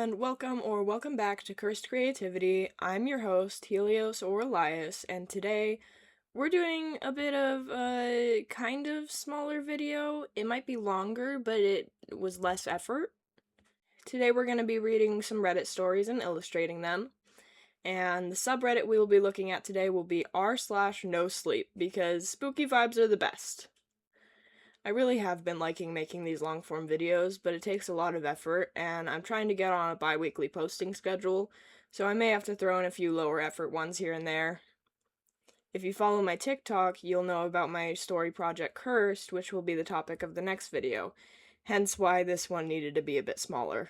and welcome back to Cursed Creativity. I'm your host, Helios or Elias, and today we're doing a bit of a kind of smaller video. It might be longer, but it was less effort. Today we're going to be reading some Reddit stories and illustrating them, and the subreddit we will be looking at today will be r/nosleep, because spooky vibes are the best. I really have been liking making these long-form videos, but it takes a lot of effort, and I'm trying to get on a bi-weekly posting schedule, so I may have to throw in a few lower effort ones here and there. If you follow my TikTok, you'll know about my story project Cursed, which will be the topic of the next video, hence why this one needed to be a bit smaller.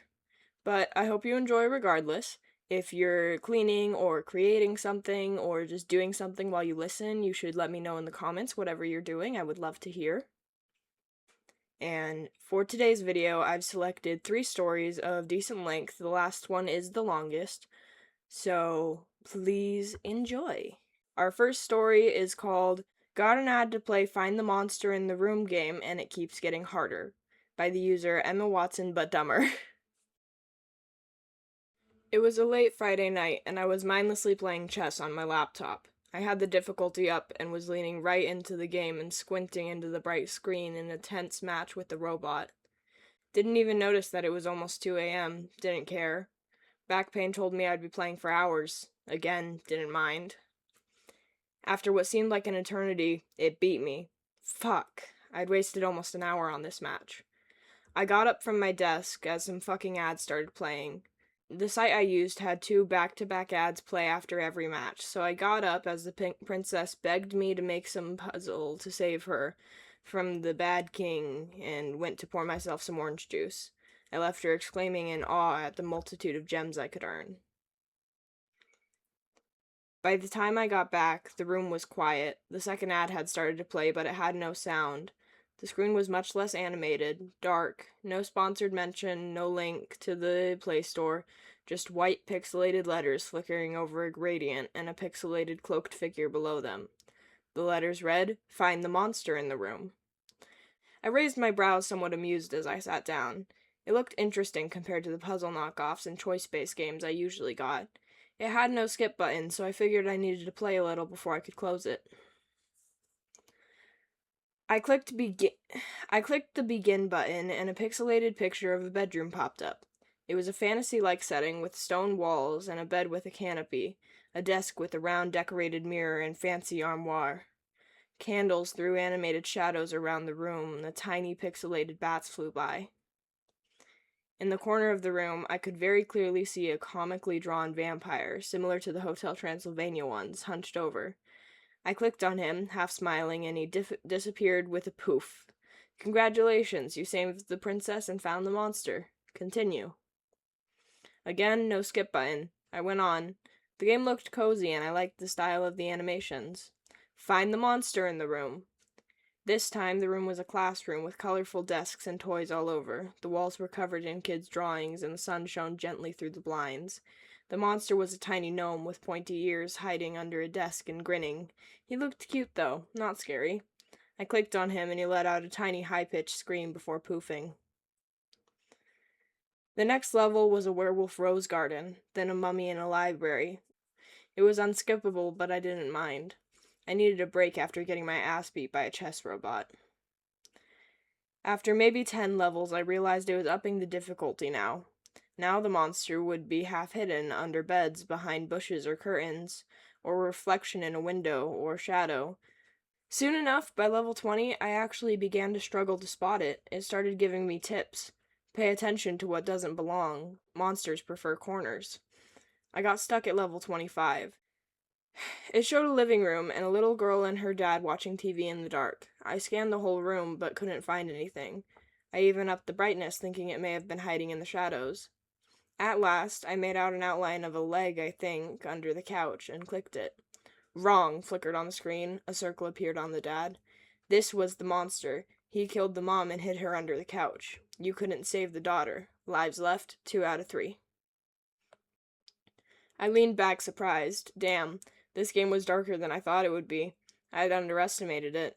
But I hope you enjoy regardless. If you're cleaning or creating something or just doing something while you listen, you should let me know in the comments whatever you're doing. I would love to hear. And for today's video, I've selected 3 stories of decent length. The last one is the longest, so please enjoy. Our first story is called "Got an Ad to Play Find the Monster in the Room game and it keeps getting harder" by the user Emma Watson but dumber. It was a late Friday night and I was mindlessly playing chess on my laptop. I had the difficulty up and was leaning right into the game and squinting into the bright screen in a tense match with the robot. Didn't even notice that it was almost 2 a.m., didn't care. Back pain told me I'd be playing for hours. Again, didn't mind. After what seemed like an eternity, it beat me. Fuck, I'd wasted almost an hour on this match. I got up from my desk as some fucking ads started playing. The site I used had 2 back-to-back ads play after every match, so I got up as the pink princess begged me to make some puzzle to save her from the bad king and went to pour myself some orange juice. I left her exclaiming in awe at the multitude of gems I could earn. By the time I got back, the room was quiet. The second ad had started to play, but it had no sound. The screen was much less animated, dark, no sponsored mention, no link to the Play Store, just white pixelated letters flickering over a gradient and a pixelated cloaked figure below them. The letters read, "Find the monster in the room." I raised my brows, somewhat amused as I sat down. It looked interesting compared to the puzzle knockoffs and choice-based games I usually got. It had no skip button, so I figured I needed to play a little before I could close it. I clicked the begin button and a pixelated picture of a bedroom popped up. It was a fantasy-like setting with stone walls and a bed with a canopy, a desk with a round decorated mirror and fancy armoire. Candles threw animated shadows around the room, and the tiny pixelated bats flew by. In the corner of the room, I could very clearly see a comically drawn vampire, similar to the Hotel Transylvania ones, hunched over. I clicked on him, half smiling, and he disappeared with a poof. "Congratulations, you saved the princess and found the monster. Continue." Again, no skip button. I went on. The game looked cozy, and I liked the style of the animations. "Find the monster in the room." This time, the room was a classroom with colorful desks and toys all over. The walls were covered in kids' drawings, and the sun shone gently through the blinds. The monster was a tiny gnome with pointy ears hiding under a desk and grinning. He looked cute, though, not scary. I clicked on him, and he let out a tiny high-pitched scream before poofing. The next level was a werewolf rose garden, then a mummy in a library. It was unskippable, but I didn't mind. I needed a break after getting my ass beat by a chess robot. After maybe 10 levels, I realized it was upping the difficulty now. Now the monster would be half hidden under beds, behind bushes or curtains, or a reflection in a window or shadow. Soon enough, by level 20, I actually began to struggle to spot it. It started giving me tips. Pay attention to what doesn't belong. Monsters prefer corners. I got stuck at level 25. It showed a living room and a little girl and her dad watching TV in the dark. I scanned the whole room but couldn't find anything. I even upped the brightness, thinking it may have been hiding in the shadows. At last, I made out an outline of a leg, I think, under the couch, and clicked it. "Wrong," flickered on the screen. A circle appeared on the dad. "This was the monster. He killed the mom and hid her under the couch. You couldn't save the daughter. Lives left, 2 out of 3. I leaned back, surprised. Damn, this game was darker than I thought it would be. I had underestimated it.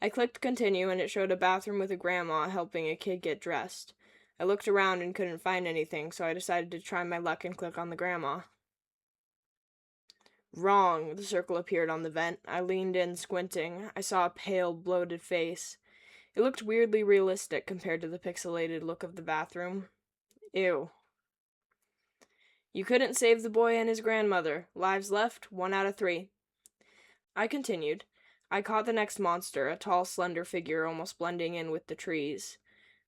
I clicked continue, and it showed a bathroom with a grandma helping a kid get dressed. I looked around and couldn't find anything, so I decided to try my luck and click on the grandma. Wrong. The circle appeared on the vent. I leaned in, squinting. I saw a pale, bloated face. It looked weirdly realistic compared to the pixelated look of the bathroom. Ew. You couldn't save the boy and his grandmother. Lives left, 1 out of 3. I continued. I caught the next monster, a tall, slender figure almost blending in with the trees.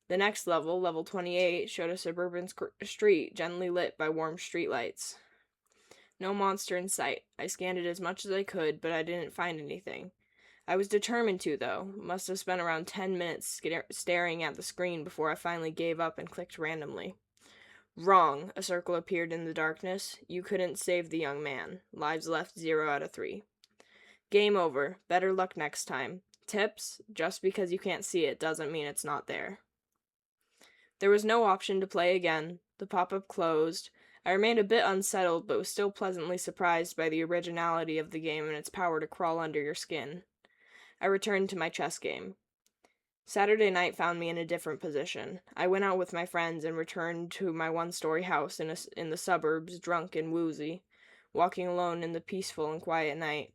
The next level, level 28, showed a suburban street gently lit by warm streetlights. No monster in sight. I scanned it as much as I could, but I didn't find anything. I was determined to, though. Must have spent around 10 minutes staring at the screen before I finally gave up and clicked randomly. Wrong. A circle appeared in the darkness. You couldn't save the young man. Lives left, 0 out of 3. Game over. Better luck next time. Tips: just because you can't see it doesn't mean it's not there. There was no option to play again. The pop-up closed. I remained a bit unsettled, but was still pleasantly surprised by the originality of the game and its power to crawl under your skin. I returned to my chess game. Saturday night found me in a different position. I went out with my friends and returned to my one-story house in the suburbs, drunk and woozy, walking alone in the peaceful and quiet night,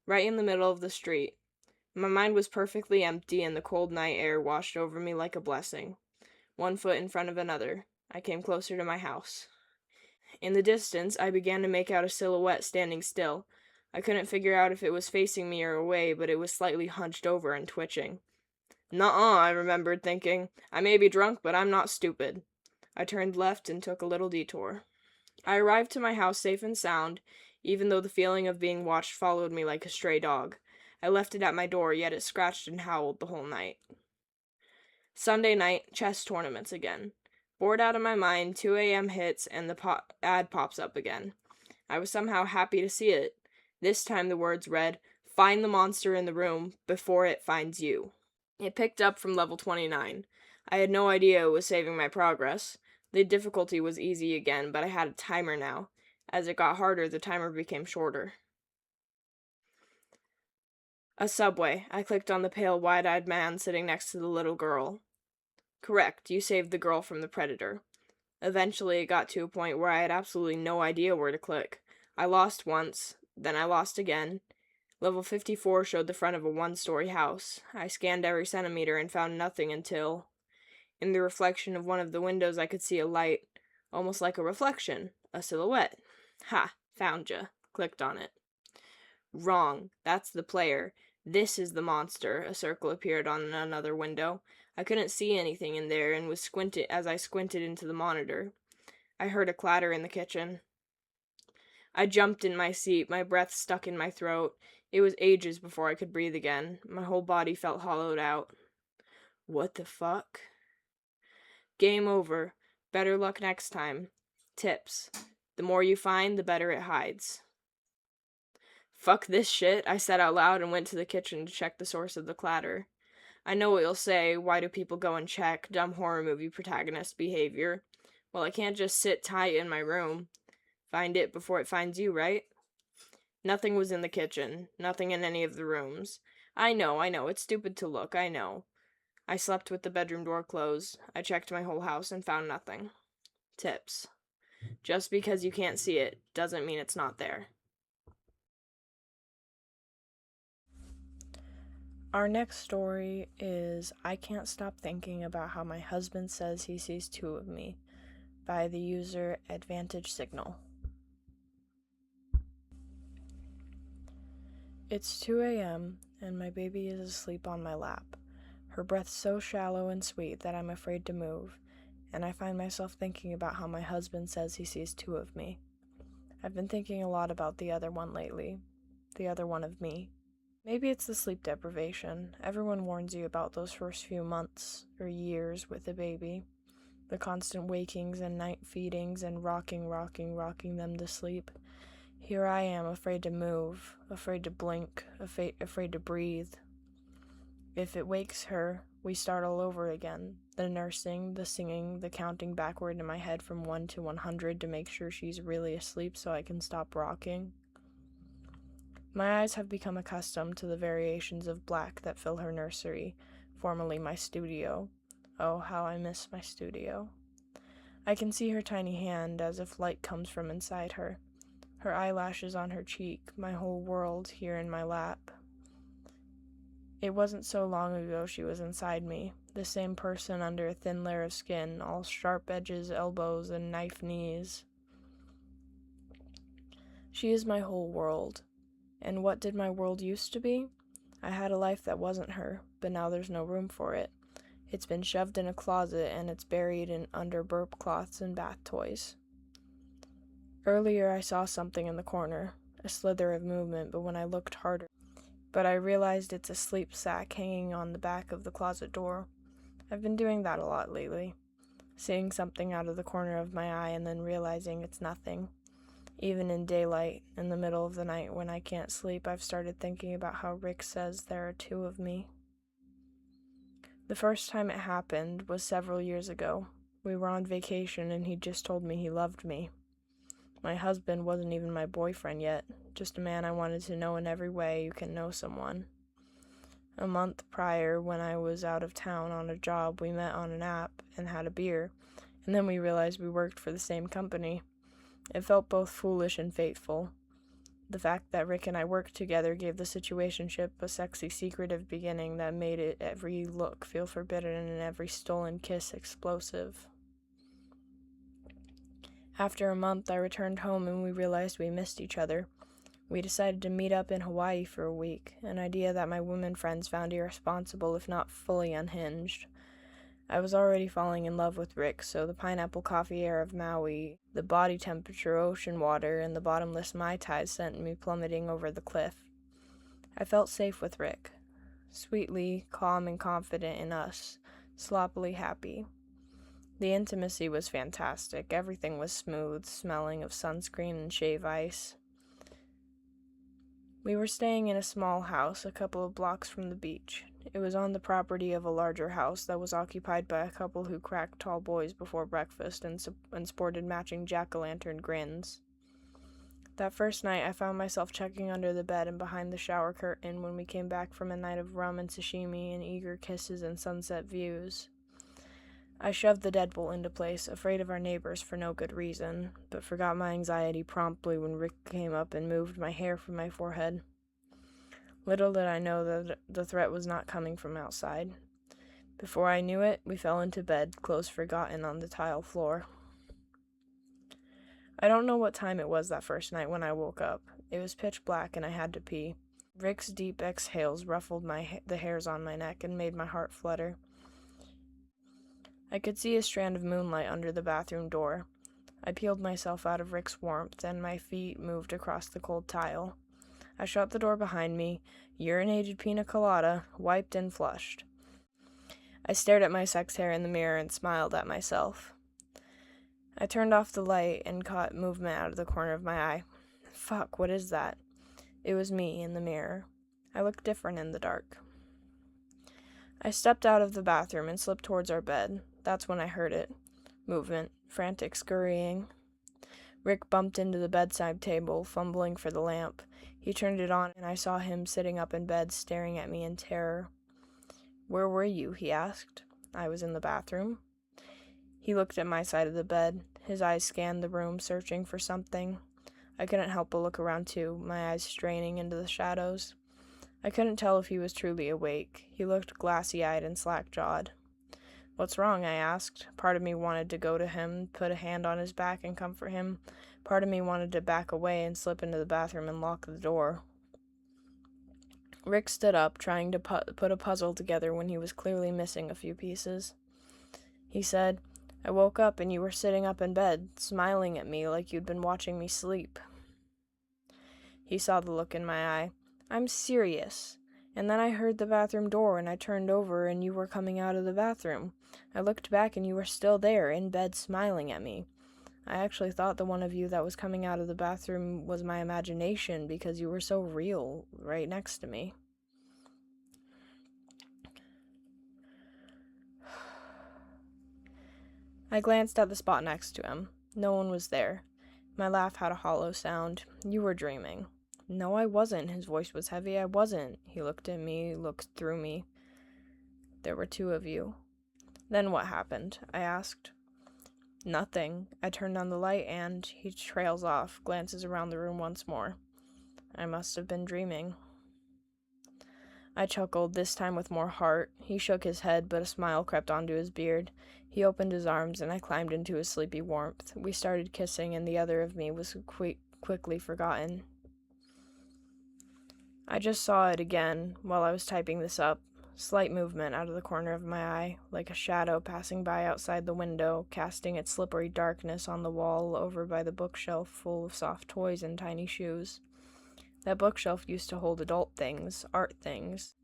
right in the middle of the street. My mind was perfectly empty, and the cold night air washed over me like a blessing. 1 foot in front of another. I came closer to my house. In the distance, I began to make out a silhouette standing still. I couldn't figure out if it was facing me or away, but it was slightly hunched over and twitching. Nuh-uh, I remembered thinking. I may be drunk, but I'm not stupid. I turned left and took a little detour. I arrived to my house safe and sound, even though the feeling of being watched followed me like a stray dog. I left it at my door, yet it scratched and howled the whole night. Sunday night, chess tournaments again. Bored out of my mind, 2 a.m. hits, and the ad pops up again. I was somehow happy to see it. This time the words read, "Find the monster in the room before it finds you." It picked up from level 29. I had no idea it was saving my progress. The difficulty was easy again, but I had a timer now. As it got harder, the timer became shorter. A subway. I clicked on the pale, wide-eyed man sitting next to the little girl. Correct, you saved the girl from the predator. Eventually, it got to a point where I had absolutely no idea where to click. I lost once, then I lost again. Level 54 showed the front of a one-story house. I scanned every centimeter and found nothing until, in the reflection of one of the windows, I could see a light, almost like a reflection, a silhouette. Ha, found ya. Clicked on it. Wrong. That's the player. This is the monster. A circle appeared on another window. I couldn't see anything in there and was squinted as I squinted into the monitor. I heard a clatter in the kitchen. I jumped in my seat, my breath stuck in my throat. It was ages before I could breathe again. My whole body felt hollowed out. What the fuck? Game over. Better luck next time. Tips: the more you find, the better it hides. Fuck this shit, I said out loud and went to the kitchen to check the source of the clatter. I know what you'll say. Why do people go and check? Dumb horror movie protagonist behavior. Well, I can't just sit tight in my room. Find it before it finds you, right? Nothing was in the kitchen. Nothing in any of the rooms. I know. It's stupid to look. I know. I slept with the bedroom door closed. I checked my whole house and found nothing. Tips: just because you can't see it doesn't mean it's not there. Our next story is I Can't Stop Thinking About How My Husband Says He Sees Two of Me by the user Advantage Signal. It's 2 a.m. and my baby is asleep on my lap. Her breath's so shallow and sweet that I'm afraid to move, and I find myself thinking about how my husband says he sees two of me. I've been thinking a lot about the other one lately. The other one of me. Maybe it's the sleep deprivation. Everyone warns you about those first few months or years with a baby. The constant wakings and night feedings and rocking them to sleep. Here I am, afraid to move, afraid to blink, afraid to breathe. If it wakes her, we start all over again. The nursing, the singing, the counting backward in my head from 1 to 100 to make sure she's really asleep so I can stop rocking. My eyes have become accustomed to the variations of black that fill her nursery, formerly my studio. Oh, how I miss my studio. I can see her tiny hand as if light comes from inside her. Her eyelashes on her cheek, my whole world here in my lap. It wasn't so long ago she was inside me, the same person under a thin layer of skin, all sharp edges, elbows, and knife knees. She is my whole world. And what did my world used to be? I had a life that wasn't her, but now there's no room for it. It's been shoved in a closet and it's buried under burp cloths and bath toys. Earlier I saw something in the corner, a slither of movement, but when I looked harder, I realized it's a sleep sack hanging on the back of the closet door. I've been doing that a lot lately, seeing something out of the corner of my eye and then realizing it's nothing. Even in daylight, in the middle of the night when I can't sleep, I've started thinking about how Rick says there are two of me. The first time it happened was several years ago. We were on vacation and he just told me he loved me. My husband wasn't even my boyfriend yet, just a man I wanted to know in every way you can know someone. A month prior, when I was out of town on a job, we met on an app and had a beer, and then we realized we worked for the same company. It felt both foolish and fateful. The fact that Rick and I worked together gave the situationship a sexy, secretive beginning that made it every look feel forbidden and every stolen kiss explosive. After a month, I returned home and we realized we missed each other. We decided to meet up in Hawaii for a week, an idea that my women friends found irresponsible if not fully unhinged. I was already falling in love with Rick, so the pineapple coffee air of Maui, the body temperature ocean water, and the bottomless Mai Tais sent me plummeting over the cliff. I felt safe with Rick, sweetly calm and confident in us, sloppily happy. The intimacy was fantastic. Everything was smooth, smelling of sunscreen and shave ice. We were staying in a small house a couple of blocks from the beach. It was on the property of a larger house that was occupied by a couple who cracked tall boys before breakfast and sported matching jack-o'-lantern grins. That first night, I found myself checking under the bed and behind the shower curtain when we came back from a night of rum and sashimi and eager kisses and sunset views. I shoved the deadbolt into place, afraid of our neighbors for no good reason, but forgot my anxiety promptly when Rick came up and moved my hair from my forehead. Little did I know that the threat was not coming from outside. Before I knew it, we fell into bed, clothes forgotten on the tile floor. I don't know what time it was that first night when I woke up. It was pitch black and I had to pee. Rick's deep exhales ruffled the hairs on my neck and made my heart flutter. I could see a strand of moonlight under the bathroom door. I peeled myself out of Rick's warmth, and my feet moved across the cold tile. I shut the door behind me, urinated pina colada, wiped and flushed. I stared at my sex hair in the mirror and smiled at myself. I turned off the light and caught movement out of the corner of my eye. Fuck, what is that? It was me in the mirror. I looked different in the dark. I stepped out of the bathroom and slipped towards our bed. That's when I heard it. Movement, frantic scurrying. Rick bumped into the bedside table, fumbling for the lamp. He turned it on, and I saw him sitting up in bed, staring at me in terror. "Where were you?" he asked. I was in the bathroom. He looked at my side of the bed. His eyes scanned the room, searching for something. I couldn't help but look around too, my eyes straining into the shadows. I couldn't tell if he was truly awake. He looked glassy-eyed and slack-jawed. "What's wrong?" I asked. Part of me wanted to go to him, put a hand on his back and comfort him. Part of me wanted to back away and slip into the bathroom and lock the door. Rick stood up, trying to put a puzzle together when he was clearly missing a few pieces. He said, "I woke up and you were sitting up in bed, smiling at me like you'd been watching me sleep." He saw the look in my eye. "I'm serious. And then I heard the bathroom door and I turned over and you were coming out of the bathroom. I looked back and you were still there, in bed, smiling at me. I actually thought the one of you that was coming out of the bathroom was my imagination because you were so real, right next to me." I glanced at the spot next to him. No one was there. My laugh had a hollow sound. "You were dreaming." "No, I wasn't." His voice was heavy. "I wasn't." He looked at me, looked through me. "There were two of you." Then what happened? I asked. Nothing. I turned on the light and he trails off, glances around the room once more. I must have been dreaming. I chuckled, this time with more heart. He shook his head, but a smile crept onto his beard. He opened his arms, and I climbed into his sleepy warmth. We started kissing, and the other of me was quickly forgotten. I just saw it again while I was typing this up. Slight movement out of the corner of my eye, like a shadow passing by outside the window, casting its slippery darkness on the wall over by the bookshelf full of soft toys and tiny shoes. That bookshelf used to hold adult things, art things.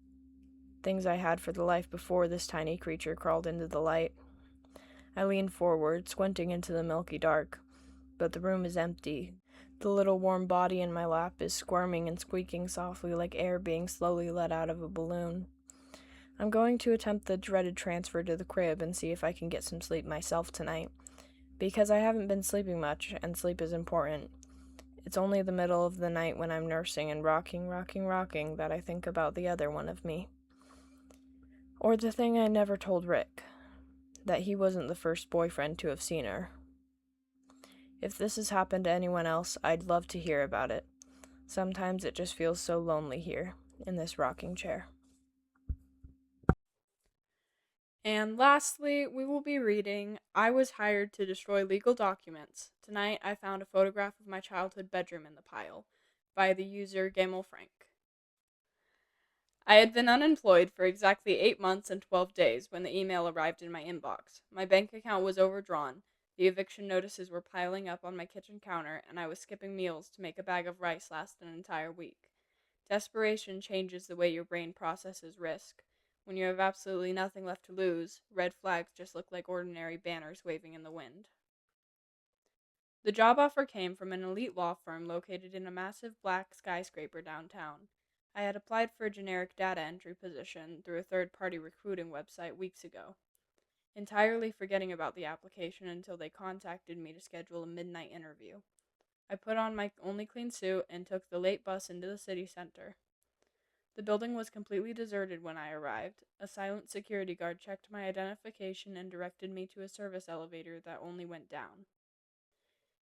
Things I had for the life before this tiny creature crawled into the light. I leaned forward, squinting into the milky dark. But the room is empty. The little warm body in my lap is squirming and squeaking softly like air being slowly let out of a balloon. I'm going to attempt the dreaded transfer to the crib and see if I can get some sleep myself tonight. Because I haven't been sleeping much, and sleep is important. It's only the middle of the night when I'm nursing and rocking that I think about the other one of me. Or the thing I never told Rick, that he wasn't the first boyfriend to have seen her. If this has happened to anyone else, I'd love to hear about it. Sometimes it just feels so lonely here, in this rocking chair. And lastly, we will be reading I Was Hired to Destroy Legal Documents. Tonight I found a photograph of my childhood bedroom in the pile, by the user Gamel Frank. I had been unemployed for exactly 8 months and 12 days when the email arrived in my inbox. My bank account was overdrawn, the eviction notices were piling up on my kitchen counter, and I was skipping meals to make a bag of rice last an entire week. Desperation changes the way your brain processes risk. When you have absolutely nothing left to lose, red flags just look like ordinary banners waving in the wind. The job offer came from an elite law firm located in a massive black skyscraper downtown. I had applied for a generic data entry position through a third-party recruiting website weeks ago, entirely forgetting about the application until they contacted me to schedule a midnight interview. I put on my only clean suit and took the late bus into the city center. The building was completely deserted when I arrived. A silent security guard checked my identification and directed me to a service elevator that only went down.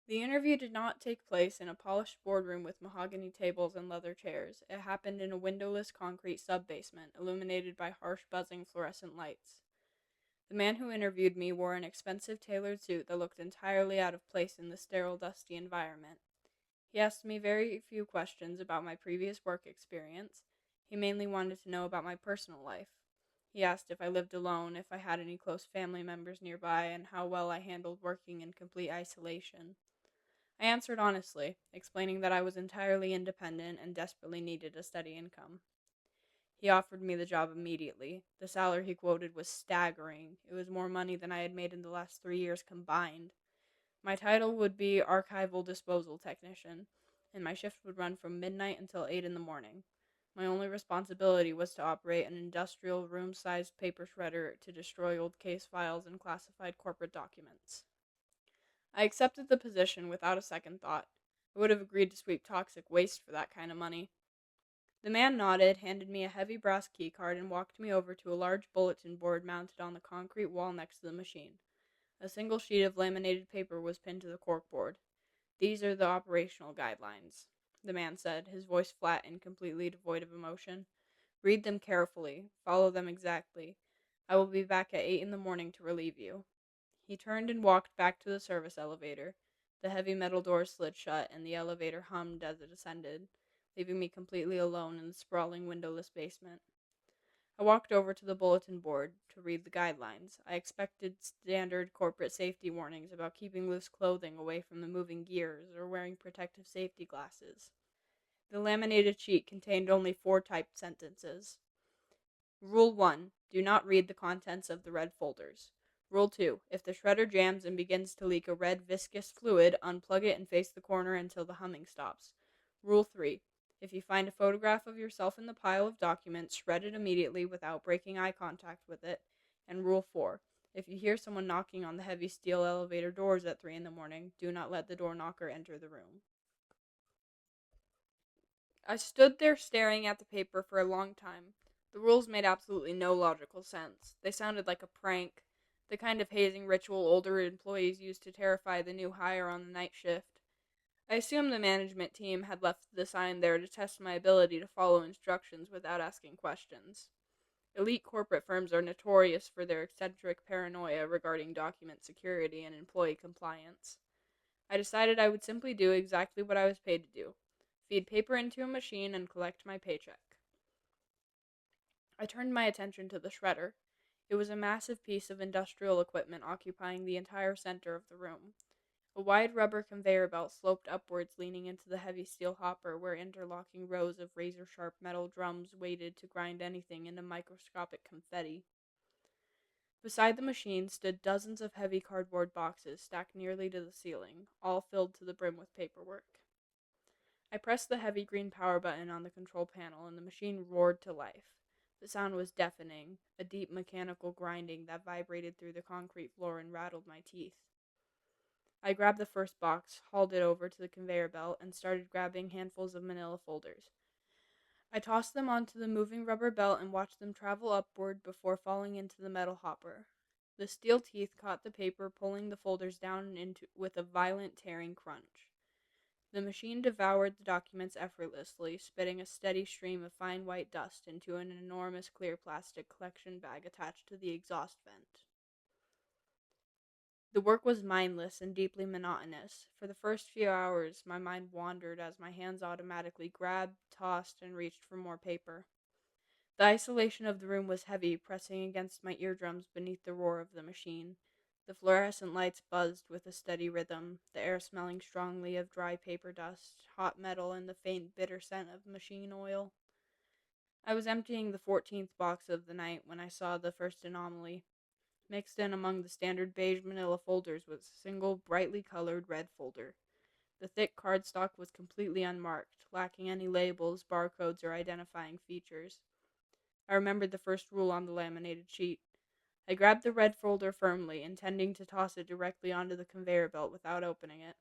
The interview did not take place in a polished boardroom with mahogany tables and leather chairs. It happened in a windowless concrete sub-basement, illuminated by harsh buzzing fluorescent lights. The man who interviewed me wore an expensive tailored suit that looked entirely out of place in the sterile, dusty environment. He asked me very few questions about my previous work experience. He mainly wanted to know about my personal life. He asked if I lived alone, if I had any close family members nearby, and how well I handled working in complete isolation. I answered honestly, explaining that I was entirely independent and desperately needed a steady income. He offered me the job immediately. The salary he quoted was staggering. It was more money than I had made in the last 3 years combined. My title would be Archival Disposal Technician, and my shift would run from midnight until 8 in the morning. My only responsibility was to operate an industrial room-sized paper shredder to destroy old case files and classified corporate documents. I accepted the position without a second thought. I would have agreed to sweep toxic waste for that kind of money. The man nodded, handed me a heavy brass key card, and walked me over to a large bulletin board mounted on the concrete wall next to the machine. A single sheet of laminated paper was pinned to the corkboard. "These are the operational guidelines," the man said, his voice flat and completely devoid of emotion. "Read them carefully. Follow them exactly. I will be back at 8 in the morning to relieve you." He turned and walked back to the service elevator. The heavy metal doors slid shut, and the elevator hummed as it ascended, leaving me completely alone in the sprawling windowless basement. I walked over to the bulletin board to read the guidelines. I expected standard corporate safety warnings about keeping loose clothing away from the moving gears or wearing protective safety glasses. The laminated sheet contained only 4 typed sentences. Rule 1. Do not read the contents of the red folders. Rule 2. If the shredder jams and begins to leak a red viscous fluid, unplug it and face the corner until the humming stops. Rule 3. If you find a photograph of yourself in the pile of documents, shred it immediately without breaking eye contact with it. And Rule 4. If you hear someone knocking on the heavy steel elevator doors at 3 in the morning, do not let the door knocker enter the room. I stood there staring at the paper for a long time. The rules made absolutely no logical sense. They sounded like a prank. the kind of hazing ritual older employees used to terrify the new hire on the night shift. I assumed the management team had left the sign there to test my ability to follow instructions without asking questions. Elite corporate firms are notorious for their eccentric paranoia regarding document security and employee compliance. I decided I would simply do exactly what I was paid to do: feed paper into a machine and collect my paycheck. I turned my attention to the shredder. It was a massive piece of industrial equipment occupying the entire center of the room. A wide rubber conveyor belt sloped upwards, leaning into the heavy steel hopper, where interlocking rows of razor-sharp metal drums waited to grind anything into microscopic confetti. Beside the machine stood dozens of heavy cardboard boxes stacked nearly to the ceiling, all filled to the brim with paperwork. I pressed the heavy green power button on the control panel, and the machine roared to life. The sound was deafening, a deep mechanical grinding that vibrated through the concrete floor and rattled my teeth. I grabbed the first box, hauled it over to the conveyor belt, and started grabbing handfuls of manila folders. I tossed them onto the moving rubber belt and watched them travel upward before falling into the metal hopper. The steel teeth caught the paper, pulling the folders down into with a violent tearing crunch. The machine devoured the documents effortlessly, spitting a steady stream of fine white dust into an enormous clear plastic collection bag attached to the exhaust vent. The work was mindless and deeply monotonous. For the first few hours, my mind wandered as my hands automatically grabbed, tossed, and reached for more paper. The isolation of the room was heavy, pressing against my eardrums beneath the roar of the machine. The fluorescent lights buzzed with a steady rhythm, the air smelling strongly of dry paper dust, hot metal, and the faint, bitter scent of machine oil. I was emptying the 14th box of the night when I saw the first anomaly. Mixed in among the standard beige manila folders was a single, brightly colored red folder. The thick cardstock was completely unmarked, lacking any labels, barcodes, or identifying features. I remembered the first rule on the laminated sheet. I grabbed the red folder firmly, intending to toss it directly onto the conveyor belt without opening it.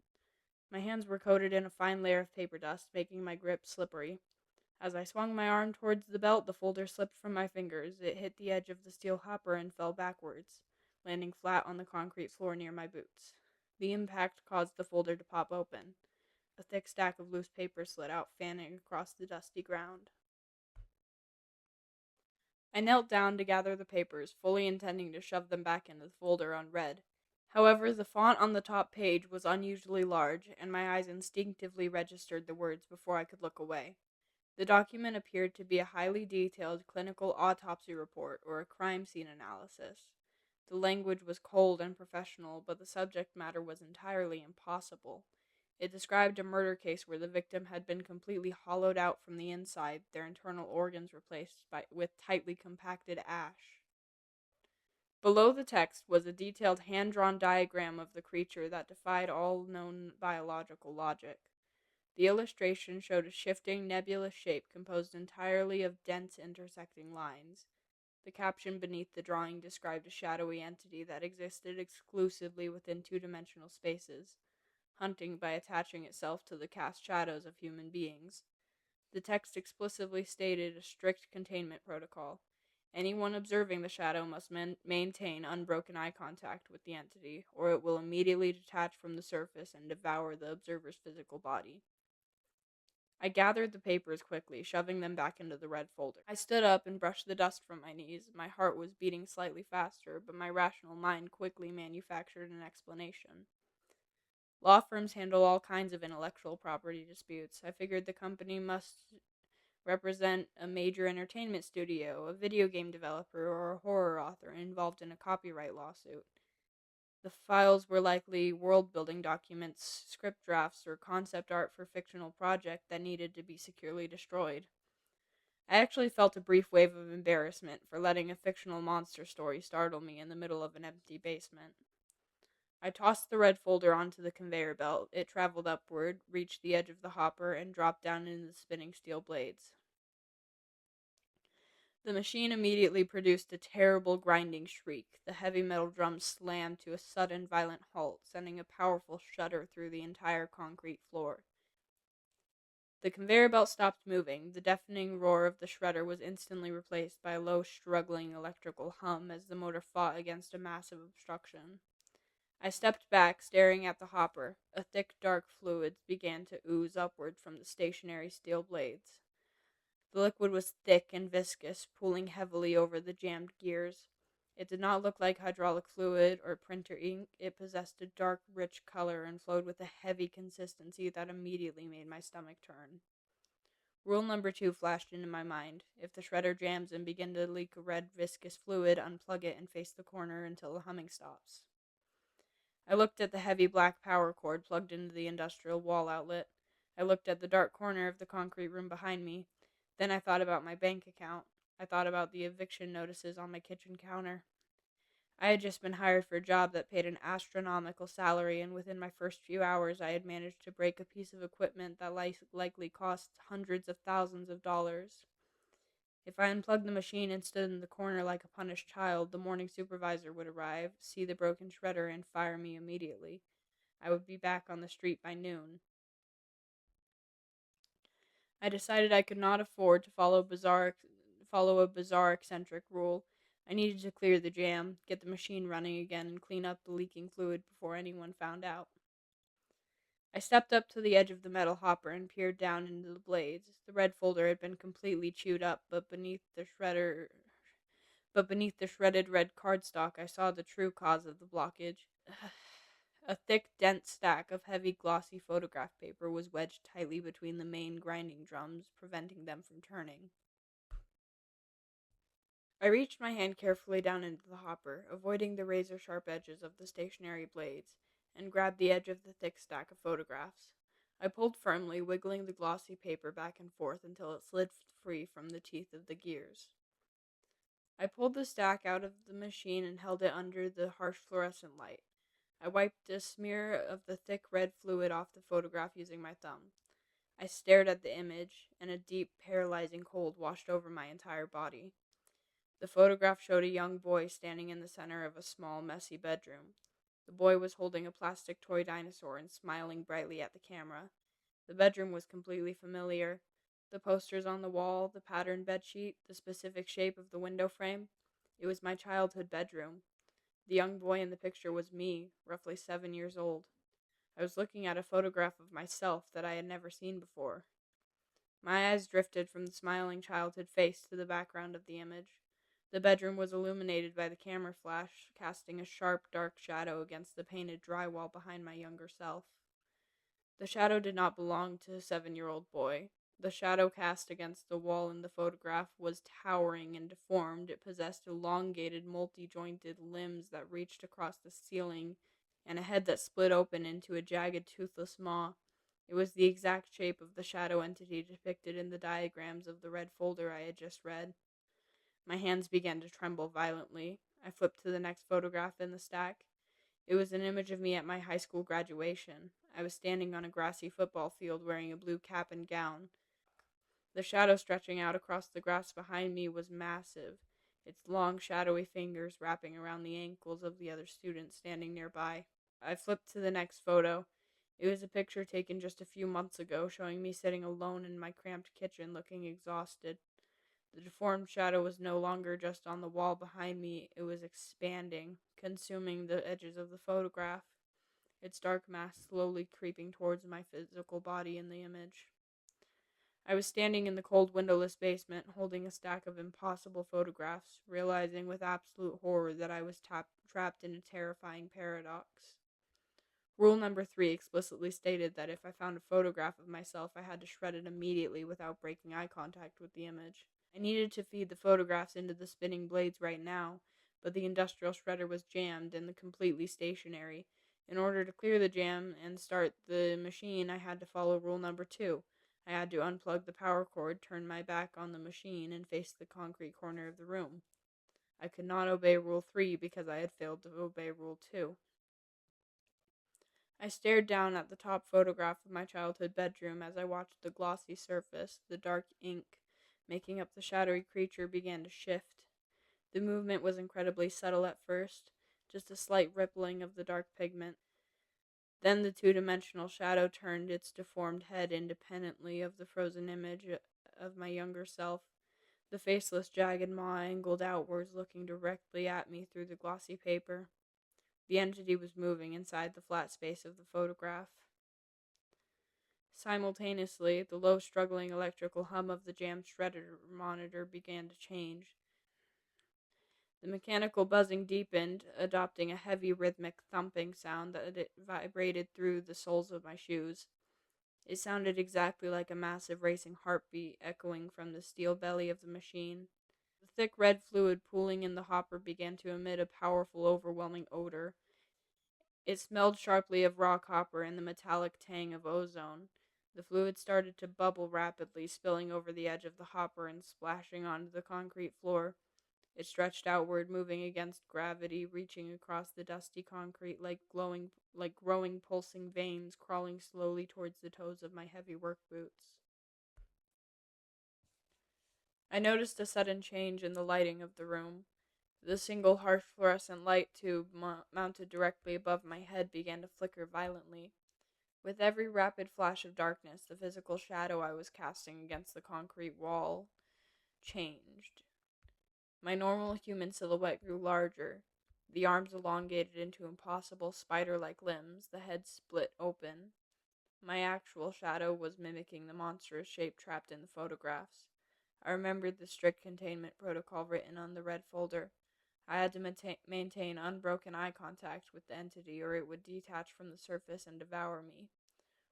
My hands were coated in a fine layer of paper dust, making my grip slippery. As I swung my arm towards the belt, the folder slipped from my fingers. It hit the edge of the steel hopper and fell backwards, landing flat on the concrete floor near my boots. The impact caused the folder to pop open. A thick stack of loose paper slid out, fanning across the dusty ground. I knelt down to gather the papers, fully intending to shove them back into the folder unread. However, the font on the top page was unusually large, and my eyes instinctively registered the words before I could look away. The document appeared to be a highly detailed clinical autopsy report or a crime scene analysis. The language was cold and professional, but the subject matter was entirely impossible. It described a murder case where the victim had been completely hollowed out from the inside, their internal organs replaced with tightly compacted ash. Below the text was a detailed hand-drawn diagram of the creature that defied all known biological logic. The illustration showed a shifting, nebulous shape composed entirely of dense intersecting lines. The caption beneath the drawing described a shadowy entity that existed exclusively within two-dimensional spaces, hunting by attaching itself to the cast shadows of human beings. The text explicitly stated a strict containment protocol. Anyone observing the shadow must maintain unbroken eye contact with the entity, or it will immediately detach from the surface and devour the observer's physical body. I gathered the papers quickly, shoving them back into the red folder. I stood up and brushed the dust from my knees. My heart was beating slightly faster, but my rational mind quickly manufactured an explanation. Law firms handle all kinds of intellectual property disputes. I figured the company must represent a major entertainment studio, a video game developer, or a horror author involved in a copyright lawsuit. The files were likely world-building documents, script drafts, or concept art for a fictional project that needed to be securely destroyed. I actually felt a brief wave of embarrassment for letting a fictional monster story startle me in the middle of an empty basement. I tossed the red folder onto the conveyor belt. It traveled upward, reached the edge of the hopper, and dropped down into the spinning steel blades. The machine immediately produced a terrible grinding shriek. The heavy metal drums slammed to a sudden violent halt, sending a powerful shudder through the entire concrete floor. The conveyor belt stopped moving. The deafening roar of the shredder was instantly replaced by a low, struggling electrical hum as the motor fought against a massive obstruction. I stepped back, staring at the hopper. A thick, dark fluid began to ooze upward from the stationary steel blades. The liquid was thick and viscous, pooling heavily over the jammed gears. It did not look like hydraulic fluid or printer ink. It possessed a dark, rich color and flowed with a heavy consistency that immediately made my stomach turn. Rule number 2 flashed into my mind. If the shredder jams and begins to leak a red, viscous fluid, unplug it and face the corner until the humming stops. I looked at the heavy black power cord plugged into the industrial wall outlet. I looked at the dark corner of the concrete room behind me. Then I thought about my bank account. I thought about the eviction notices on my kitchen counter. I had just been hired for a job that paid an astronomical salary, and within my first few hours I had managed to break a piece of equipment that likely cost hundreds of thousands of dollars. If I unplugged the machine and stood in the corner like a punished child, the morning supervisor would arrive, see the broken shredder, and fire me immediately. I would be back on the street by noon. I decided I could not afford to follow a bizarre eccentric rule. I needed to clear the jam, get the machine running again, and clean up the leaking fluid before anyone found out. I stepped up to the edge of the metal hopper and peered down into the blades. The red folder had been completely chewed up, but beneath the shredded red cardstock I saw the true cause of the blockage. A thick, dense stack of heavy, glossy photograph paper was wedged tightly between the main grinding drums, preventing them from turning. I reached my hand carefully down into the hopper, avoiding the razor-sharp edges of the stationary blades, and grabbed the edge of the thick stack of photographs. I pulled firmly, wiggling the glossy paper back and forth until it slid free from the teeth of the gears. I pulled the stack out of the machine and held it under the harsh fluorescent light. I wiped a smear of the thick red fluid off the photograph using my thumb. I stared at the image, and a deep, paralyzing cold washed over my entire body. The photograph showed a young boy standing in the center of a small, messy bedroom. The boy was holding a plastic toy dinosaur and smiling brightly at the camera. The bedroom was completely familiar. The posters on the wall, the patterned bedsheet, the specific shape of the window frame. It was my childhood bedroom. The young boy in the picture was me, roughly 7 years old. I was looking at a photograph of myself that I had never seen before. My eyes drifted from the smiling childhood face to the background of the image. The bedroom was illuminated by the camera flash, casting a sharp, dark shadow against the painted drywall behind my younger self. The shadow did not belong to a 7-year-old boy. The shadow cast against the wall in the photograph was towering and deformed. It possessed elongated, multi-jointed limbs that reached across the ceiling, and a head that split open into a jagged, toothless maw. It was the exact shape of the shadow entity depicted in the diagrams of the red folder I had just read. My hands began to tremble violently. I flipped to the next photograph in the stack. It was an image of me at my high school graduation. I was standing on a grassy football field wearing a blue cap and gown. The shadow stretching out across the grass behind me was massive, its long, shadowy fingers wrapping around the ankles of the other students standing nearby. I flipped to the next photo. It was a picture taken just a few months ago, showing me sitting alone in my cramped kitchen looking exhausted. The deformed shadow was no longer just on the wall behind me, it was expanding, consuming the edges of the photograph, its dark mass slowly creeping towards my physical body in the image. I was standing in the cold, windowless basement, holding a stack of impossible photographs, realizing with absolute horror that I was trapped in a terrifying paradox. Rule number 3 explicitly stated that if I found a photograph of myself, I had to shred it immediately without breaking eye contact with the image. I needed to feed the photographs into the spinning blades right now, but the industrial shredder was jammed and completely stationary. In order to clear the jam and start the machine, I had to follow rule number 2. I had to unplug the power cord, turn my back on the machine, and face the concrete corner of the room. I could not obey rule 3 because I had failed to obey rule 2. I stared down at the top photograph of my childhood bedroom as I watched the glossy surface, the dark ink making up the shadowy creature, began to shift. The movement was incredibly subtle at first, just a slight rippling of the dark pigment. Then the two-dimensional shadow turned its deformed head independently of the frozen image of my younger self. The faceless, jagged maw angled outwards, looking directly at me through the glossy paper. The entity was moving inside the flat space of the photograph. Simultaneously, the low, struggling electrical hum of the jammed shredder monitor began to change. The mechanical buzzing deepened, adopting a heavy, rhythmic thumping sound that it vibrated through the soles of my shoes. It sounded exactly like a massive racing heartbeat echoing from the steel belly of the machine. The thick red fluid pooling in the hopper began to emit a powerful, overwhelming odor. It smelled sharply of raw copper and the metallic tang of ozone. The fluid started to bubble rapidly, spilling over the edge of the hopper and splashing onto the concrete floor. It stretched outward, moving against gravity, reaching across the dusty concrete like growing pulsing veins, crawling slowly towards the toes of my heavy work boots. I noticed a sudden change in the lighting of the room. The single harsh fluorescent light tube mounted directly above my head began to flicker violently. With every rapid flash of darkness, the physical shadow I was casting against the concrete wall changed. My normal human silhouette grew larger. The arms elongated into impossible spider-like limbs, the head split open. My actual shadow was mimicking the monstrous shape trapped in the photographs. I remembered the strict containment protocol written on the red folder. I had to maintain unbroken eye contact with the entity or it would detach from the surface and devour me.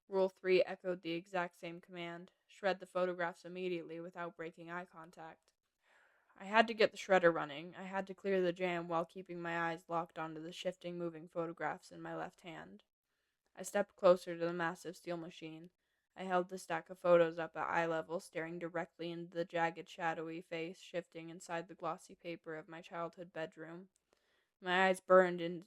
Rule 3 echoed the exact same command: shred the photographs immediately without breaking eye contact. I had to get the shredder running. I had to clear the jam while keeping my eyes locked onto the shifting, moving photographs in my left hand. I stepped closer to the massive steel machine. I held the stack of photos up at eye level, staring directly into the jagged, shadowy face shifting inside the glossy paper of my childhood bedroom. My eyes burned in,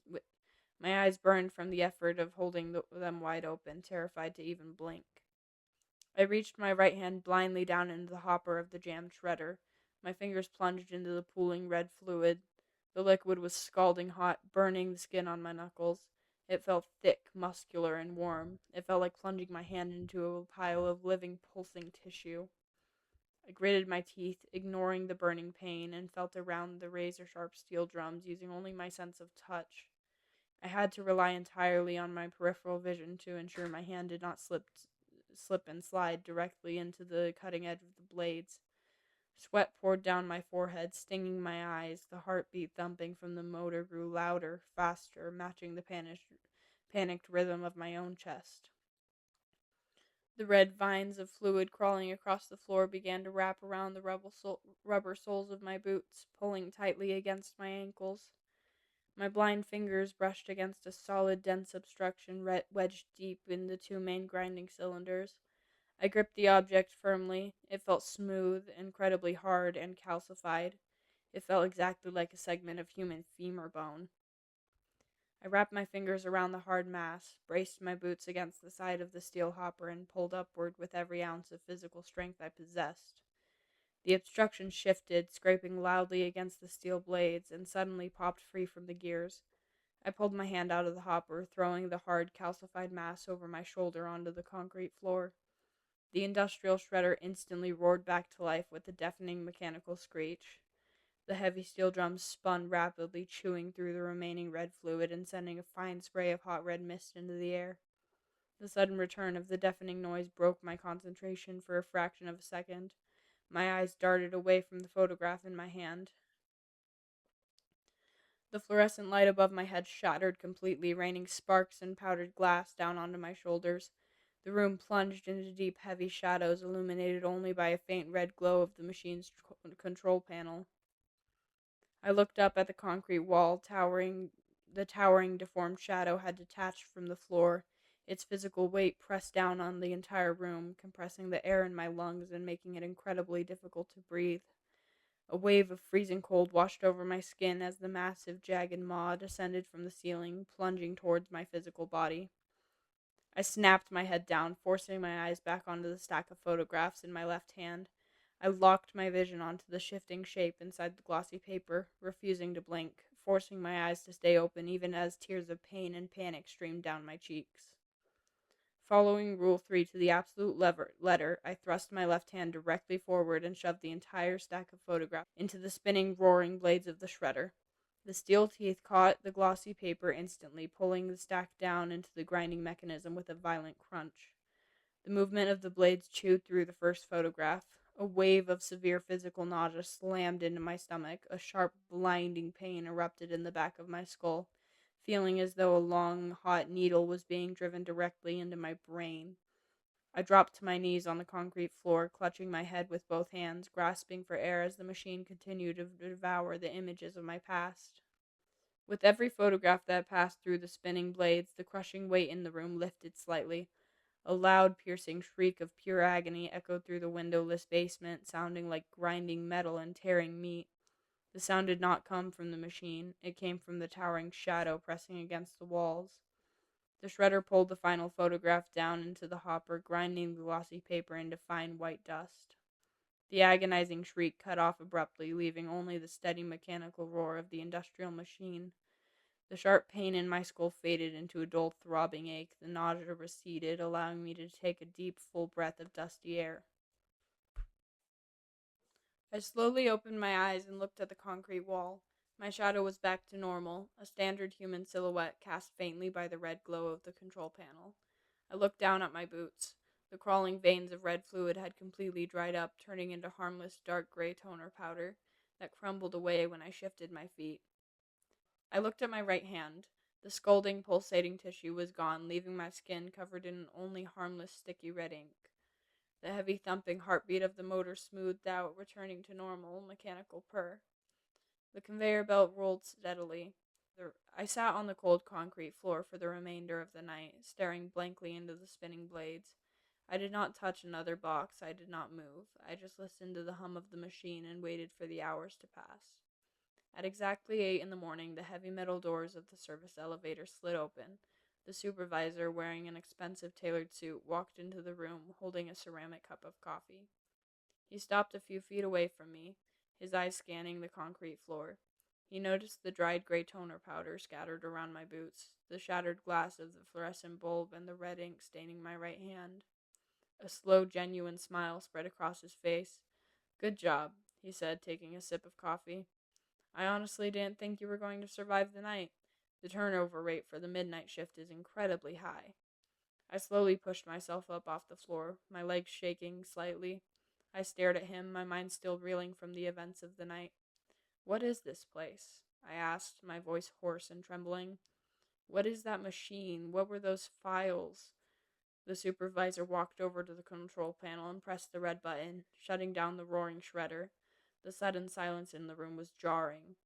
my eyes burned from the effort of holding them wide open, terrified to even blink. I reached my right hand blindly down into the hopper of the jammed shredder. My fingers plunged into the pooling red fluid. The liquid was scalding hot, burning the skin on my knuckles. It felt thick, muscular, and warm. It felt like plunging my hand into a pile of living, pulsing tissue. I gritted my teeth, ignoring the burning pain, and felt around the razor-sharp steel drums, using only my sense of touch. I had to rely entirely on my peripheral vision to ensure my hand did not slip and slide directly into the cutting edge of the blades. Sweat poured down my forehead, stinging my eyes. The heartbeat thumping from the motor grew louder, faster, matching the panicked rhythm of my own chest. The red vines of fluid crawling across the floor began to wrap around the rubber soles of my boots, pulling tightly against my ankles. My blind fingers brushed against a solid, dense obstruction wedged deep in the two main grinding cylinders. I gripped the object firmly. It felt smooth, incredibly hard, and calcified. It felt exactly like a segment of human femur bone. I wrapped my fingers around the hard mass, braced my boots against the side of the steel hopper, and pulled upward with every ounce of physical strength I possessed. The obstruction shifted, scraping loudly against the steel blades, and suddenly popped free from the gears. I pulled my hand out of the hopper, throwing the hard, calcified mass over my shoulder onto the concrete floor. The industrial shredder instantly roared back to life with a deafening mechanical screech. The heavy steel drums spun rapidly, chewing through the remaining red fluid and sending a fine spray of hot red mist into the air. The sudden return of the deafening noise broke my concentration for a fraction of a second. My eyes darted away from the photograph in my hand. The fluorescent light above my head shattered completely, raining sparks and powdered glass down onto my shoulders. The room plunged into deep, heavy shadows, illuminated only by a faint red glow of the machine's control panel. I looked up at the concrete wall. The towering, deformed shadow had detached from the floor. Its physical weight pressed down on the entire room, compressing the air in my lungs and making it incredibly difficult to breathe. A wave of freezing cold washed over my skin as the massive, jagged maw descended from the ceiling, plunging towards my physical body. I snapped my head down, forcing my eyes back onto the stack of photographs in my left hand. I locked my vision onto the shifting shape inside the glossy paper, refusing to blink, forcing my eyes to stay open even as tears of pain and panic streamed down my cheeks. Following Rule 3 to the absolute letter, I thrust my left hand directly forward and shoved the entire stack of photographs into the spinning, roaring blades of the shredder. The steel teeth caught the glossy paper instantly, pulling the stack down into the grinding mechanism with a violent crunch. The movement of the blades chewed through the first photograph. A wave of severe physical nausea slammed into my stomach. A sharp, blinding pain erupted in the back of my skull, feeling as though a long, hot needle was being driven directly into my brain. I dropped to my knees on the concrete floor, clutching my head with both hands, grasping for air as the machine continued to devour the images of my past. With every photograph that passed through the spinning blades, the crushing weight in the room lifted slightly. A loud, piercing shriek of pure agony echoed through the windowless basement, sounding like grinding metal and tearing meat. The sound did not come from the machine. It came from the towering shadow pressing against the walls. The shredder pulled the final photograph down into the hopper, grinding the glossy paper into fine white dust. The agonizing shriek cut off abruptly, leaving only the steady mechanical roar of the industrial machine. The sharp pain in my skull faded into a dull throbbing ache. The nausea receded, allowing me to take a deep, full breath of dusty air. I slowly opened my eyes and looked at the concrete wall. My shadow was back to normal, a standard human silhouette cast faintly by the red glow of the control panel. I looked down at my boots. The crawling veins of red fluid had completely dried up, turning into harmless dark gray toner powder that crumbled away when I shifted my feet. I looked at my right hand. The scalding, pulsating tissue was gone, leaving my skin covered in only harmless, sticky red ink. The heavy thumping heartbeat of the motor smoothed out, returning to normal, mechanical purr. The conveyor belt rolled steadily. I sat on the cold concrete floor for the remainder of the night, staring blankly into the spinning blades. I did not touch another box. I did not move. I just listened to the hum of the machine and waited for the hours to pass. At exactly 8 in the morning, the heavy metal doors of the service elevator slid open. The supervisor, wearing an expensive tailored suit, walked into the room, holding a ceramic cup of coffee. He stopped a few feet away from me, his eyes scanning the concrete floor. He noticed the dried gray toner powder scattered around my boots, the shattered glass of the fluorescent bulb, and the red ink staining my right hand. A slow, genuine smile spread across his face. "Good job," he said, taking a sip of coffee. "I honestly didn't think you were going to survive the night. The turnover rate for the midnight shift is incredibly high." I slowly pushed myself up off the floor, my legs shaking slightly. I stared at him, my mind still reeling from the events of the night. "What is this place?" I asked, my voice hoarse and trembling. "What is that machine? What were those files?" The supervisor walked over to the control panel and pressed the red button, shutting down the roaring shredder. The sudden silence in the room was jarring.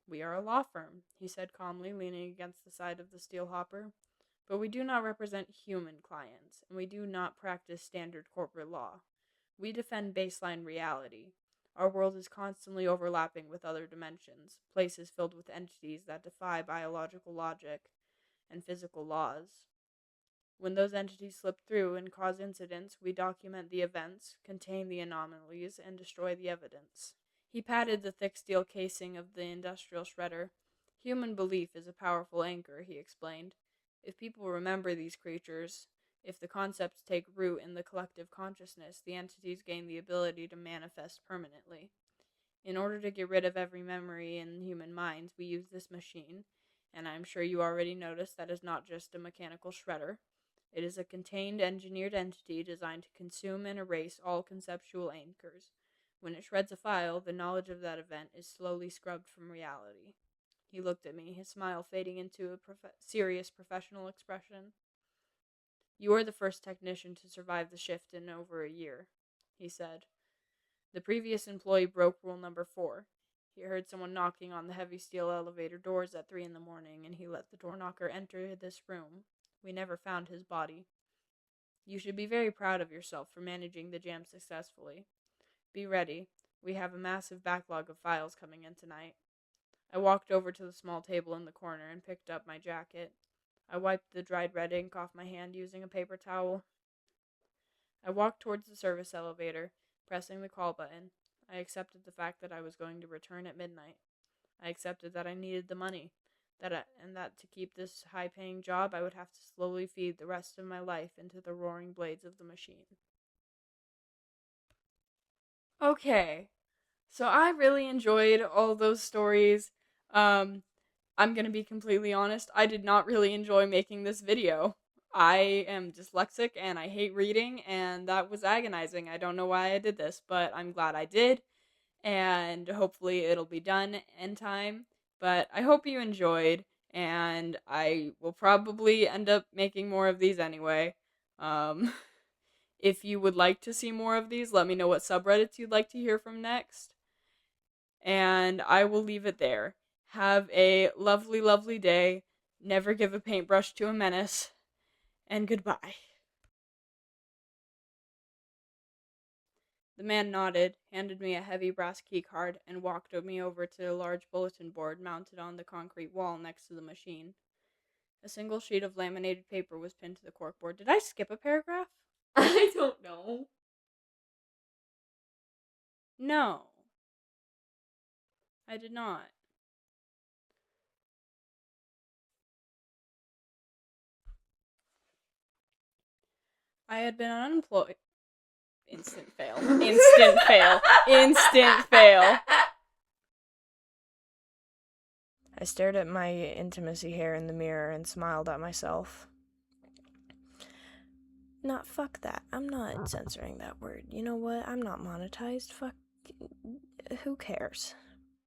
"We are a law firm," he said calmly, leaning against the side of the steel hopper. "But we do not represent human clients, and we do not practice standard corporate law. We defend baseline reality. Our world is constantly overlapping with other dimensions, places filled with entities that defy biological logic and physical laws. When those entities slip through and cause incidents, we document the events, contain the anomalies, and destroy the evidence." He patted the thick steel casing of the industrial shredder. "Human belief is a powerful anchor," he explained. "If people remember these creatures, if the concepts take root in the collective consciousness, the entities gain the ability to manifest permanently. In order to get rid of every memory in human minds, we use this machine, and I'm sure you already noticed that is not just a mechanical shredder. It is a contained, engineered entity designed to consume and erase all conceptual anchors. When it shreds a file, the knowledge of that event is slowly scrubbed from reality." He looked at me, his smile fading into a serious professional expression. "You are the first technician to survive the shift in over a year," he said. "The previous employee broke rule number 4. He heard someone knocking on the heavy steel elevator doors at 3 in the morning, and he let the door knocker enter this room. We never found his body. You should be very proud of yourself for managing the jam successfully. Be ready. We have a massive backlog of files coming in tonight." I walked over to the small table in the corner and picked up my jacket. I wiped the dried red ink off my hand using a paper towel. I walked towards the service elevator, pressing the call button. I accepted the fact that I was going to return at midnight. I accepted that I needed the money. and that to keep this high-paying job, I would have to slowly feed the rest of my life into the roaring blades of the machine. Okay, so I really enjoyed all those stories. Um, I'm gonna be completely honest, I did not really enjoy making this video. I am dyslexic and I hate reading, and that was agonizing. I don't know why I did this, but I'm glad I did, and hopefully it'll be done in time. But I hope you enjoyed, and I will probably end up making more of these anyway. Um, if you would like to see more of these, let me know what subreddits you'd like to hear from next. And I will leave it there. Have a lovely, lovely day. Never give a paintbrush to a menace. And goodbye. The man nodded, handed me a heavy brass key card, and walked me over to a large bulletin board mounted on the concrete wall next to the machine. A single sheet of laminated paper was pinned to the corkboard. Did I skip a paragraph? I don't know. No, I did not. I had been unemployed. Instant fail. Instant fail. Instant fail. I stared at my intimacy hair in the mirror and smiled at myself. Not fuck that. I'm not censoring that word. You know what? I'm not monetized. Fuck. Who cares?